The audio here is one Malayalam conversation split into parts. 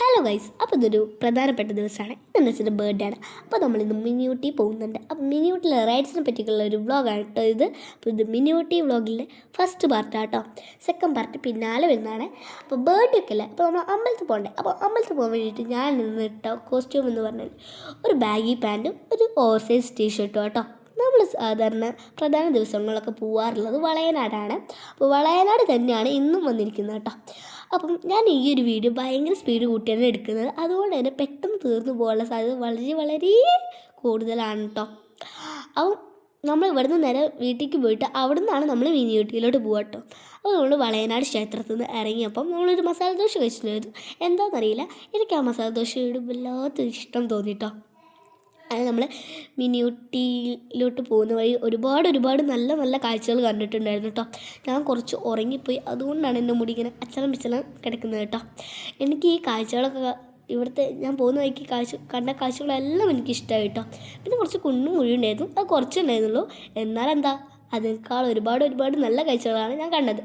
ഹലോ ഗൈസ്, അപ്പോൾ ഇതൊരു പ്രധാനപ്പെട്ട ദിവസമാണ്. ഇതെന്ന് വെച്ചാൽ ബർത്ത്ഡേ ആണ്. അപ്പോൾ നമ്മളിന്ന് മിനി ഊട്ടി പോകുന്നുണ്ട്. അപ്പോൾ മിനി ഊട്ടിയിലെ റൈഡ്സിനെ പറ്റിയിട്ടുള്ള ഒരു വ്ളോഗാണ് കേട്ടോ ഇത്. അപ്പോൾ ഇത് മിനി ഊട്ടി വ്ളോഗിൻ്റെ ഫസ്റ്റ് പാർട്ടാണ് കേട്ടോ. സെക്കൻഡ് പാർട്ട് പിന്നാലെ വരുന്നതാണ്. അപ്പോൾ ബർത്ത്ഡേ ഒക്കെ അല്ലേ, അപ്പോൾ നമ്മൾ അമ്പലത്തിൽ പോകണ്ടേ. അപ്പോൾ അമ്പലത്തിൽ പോകാൻ വേണ്ടിയിട്ട് ഞാൻ നിന്നിട്ട കോസ്റ്റ്യൂം എന്ന് പറഞ്ഞാൽ ഒരു ബാഗി പാൻറ്റും ഒരു ഓവർ സൈസ് ടീഷർട്ടും കേട്ടോ. നമ്മൾ സാധാരണ പ്രധാന ദിവസങ്ങളിലൊക്കെ പോകാറുള്ളത് വളയനാടാണ്. അപ്പോൾ വളയനാട് തന്നെയാണ് ഇന്നും വന്നിരിക്കുന്നത് കേട്ടോ. അപ്പം ഞാൻ ഈ ഒരു വീഡിയോ ഭയങ്കര സ്പീഡ് കൂട്ടിയാണ് എടുക്കുന്നത്. അതുകൊണ്ട് തന്നെ പെട്ടെന്ന് തീർന്നു പോകാനുള്ള സാധ്യത വളരെ വളരെ കൂടുതലാണ് കേട്ടോ. അപ്പം നമ്മൾ ഇവിടുന്ന് നേരെ വീട്ടിലേക്ക് പോയിട്ട് അവിടെ നിന്നാണ് നമ്മൾ മിനി ഊട്ടിയിലോട്ട് പോകുക കേട്ടോ. അപ്പോൾ നമ്മൾ വളയനാട് ക്ഷേത്രത്തിൽ നിന്ന് ഇറങ്ങിയപ്പം നമ്മളൊരു മസാല ദോശ കഴിച്ചിട്ടുണ്ടായിരുന്നു. എന്താണെന്നറിയില്ല, എനിക്ക് ആ മസാല ദോശയോട് വല്ലാത്തൊരു ഇഷ്ടം തോന്നിട്ടോ. അത് നമ്മൾ മിനി ഊട്ടിയിലോട്ട് പോകുന്ന വഴി ഒരുപാട് നല്ല നല്ല കാഴ്ചകൾ കണ്ടിട്ടുണ്ടായിരുന്നു കേട്ടോ. ഞാൻ കുറച്ച് ഉറങ്ങിപ്പോയി, അതുകൊണ്ടാണ് എൻ്റെ മുടി ഇങ്ങനെ അച്ചലം പിച്ചലം കിടക്കുന്നത് കേട്ടോ. എനിക്ക് ഈ കാഴ്ചകളൊക്കെ ഇവിടുത്തെ ഞാൻ പോകുന്ന വഴിക്ക് കണ്ട കാഴ്ചകളെല്ലാം എനിക്ക് ഇഷ്ടമായി കേട്ടോ. പിന്നെ കുറച്ച് കുന്നും കുഴിയുണ്ടായിരുന്നു, അത് കുറച്ചുണ്ടായിരുന്നുള്ളൂ. എന്നാലെന്താ, അതിനേക്കാൾ ഒരുപാട് നല്ല കാഴ്ചകളാണ് ഞാൻ കണ്ടത്.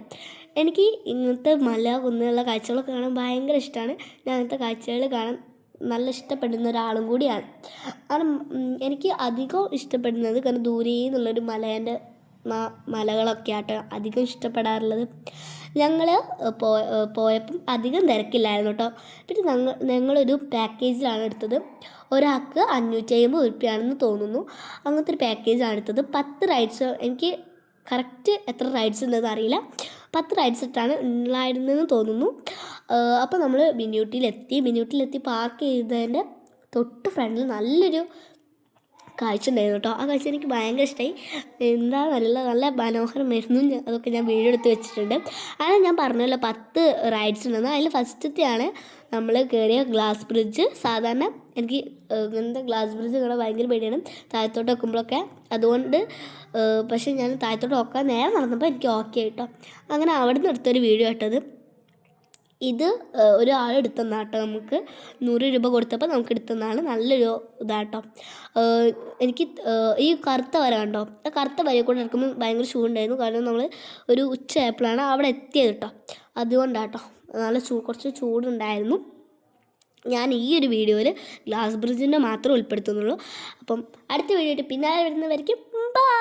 എനിക്ക് ഇങ്ങനത്തെ മല കുന്നുള്ള കാഴ്ചകളൊക്കെ കാണാൻ ഭയങ്കര ഇഷ്ടമാണ്. ഞാൻ അങ്ങനത്തെ കാഴ്ചകൾ കാണാൻ നല്ല ഇഷ്ടപ്പെടുന്ന ഒരാളും കൂടിയാണ്. കാരണം എനിക്ക് അധികം ഇഷ്ടപ്പെടുന്നത് കാരണം ദൂരെ നിന്നുള്ളൊരു മലകളൊക്കെ ആട്ടോ അധികം ഇഷ്ടപ്പെടാറുള്ളത്. ഞങ്ങൾ പോയപ്പം അധികം തിരക്കില്ലായിരുന്നു കേട്ടോ. പിന്നെ ഞങ്ങളൊരു പാക്കേജിലാണ് എടുത്തത്. ഒരാൾക്ക് 550 രൂപയാണെന്ന് തോന്നുന്നു. അങ്ങനത്തെ ഒരു പാക്കേജാണ് എടുത്തത്. 10 റൈഡ്സ്, എനിക്ക് കറക്റ്റ് എത്ര റൈഡ്സ് ഉണ്ടെന്ന് അറിയില്ല, 10 റൈഡ്സ് ഇട്ടാണ് ഉണ്ടായിരുന്നതെന്ന് തോന്നുന്നു. അപ്പോൾ നമ്മൾ മിനി ഊട്ടിയിലെത്തി പാർക്ക് ചെയ്തതിൻ്റെ തൊട്ട് ഫ്രണ്ടിൽ നല്ലൊരു കാഴ്ച ഉണ്ടായിരുന്നു കേട്ടോ. ആ കാഴ്ച എനിക്ക് ഭയങ്കര ഇഷ്ടമായി. എന്താണെന്നറിയില്ല, നല്ല മനോഹരമായിരുന്നു. അതൊക്കെ ഞാൻ വീഡിയോ എടുത്ത് വെച്ചിട്ടുണ്ട്. അങ്ങനെ ഞാൻ പറഞ്ഞല്ലോ 10 റൈഡ്സ് ഉണ്ടെന്ന്. അതിൽ ഫസ്റ്റത്തെയാണ് നമ്മൾ കയറിയ ഗ്ലാസ് ബ്രിഡ്ജ്. സാധാരണ എനിക്ക് ഇങ്ങനത്തെ ഗ്ലാസ് ബ്രിഡ്ജ് കാണാൻ ഭയങ്കര പേടിയാണ് താഴത്തോട്ട് വെക്കുമ്പോഴൊക്കെ. അതുകൊണ്ട് പക്ഷേ ഞാൻ താഴത്തോട്ട് നോക്കാൻ നേരെ നടന്നപ്പോൾ എനിക്ക് ഓക്കെ ആയിട്ടോ. അങ്ങനെ അവിടെ നിന്ന് എടുത്തൊരു വീഡിയോ ഇട്ടത്. ഇത് ഒരാൾ എടുത്തതാണ് കേട്ടോ. നമുക്ക് 100 രൂപ കൊടുത്തപ്പോൾ നമുക്ക് എടുത്തതാണ്. നല്ലൊരു ഇതാട്ടോ. എനിക്ക് ഈ കറുത്ത വര കണ്ടോ, ആ കറുത്ത വരയെ കൂടെ എടുക്കുമ്പോൾ ഭയങ്കര ചൂടുണ്ടായിരുന്നു. കാരണം നമ്മൾ ഒരു ഉച്ചയായപ്പോഴാണ് അവിടെ എത്തിയത് കേട്ടോ. അതുകൊണ്ടാട്ടോ നല്ല കുറച്ച് ചൂടുണ്ടായിരുന്നു. ഞാൻ ഈ ഒരു വീഡിയോയിൽ ഗ്ലാസ് ബ്രിഡ്ജിൻ്റെ മാത്രം ഉൾപ്പെടുത്തുന്നുള്ളൂ. അപ്പം അടുത്ത വീഡിയോ പിന്നാലെ വരുന്നവരേക്കും ബൈ.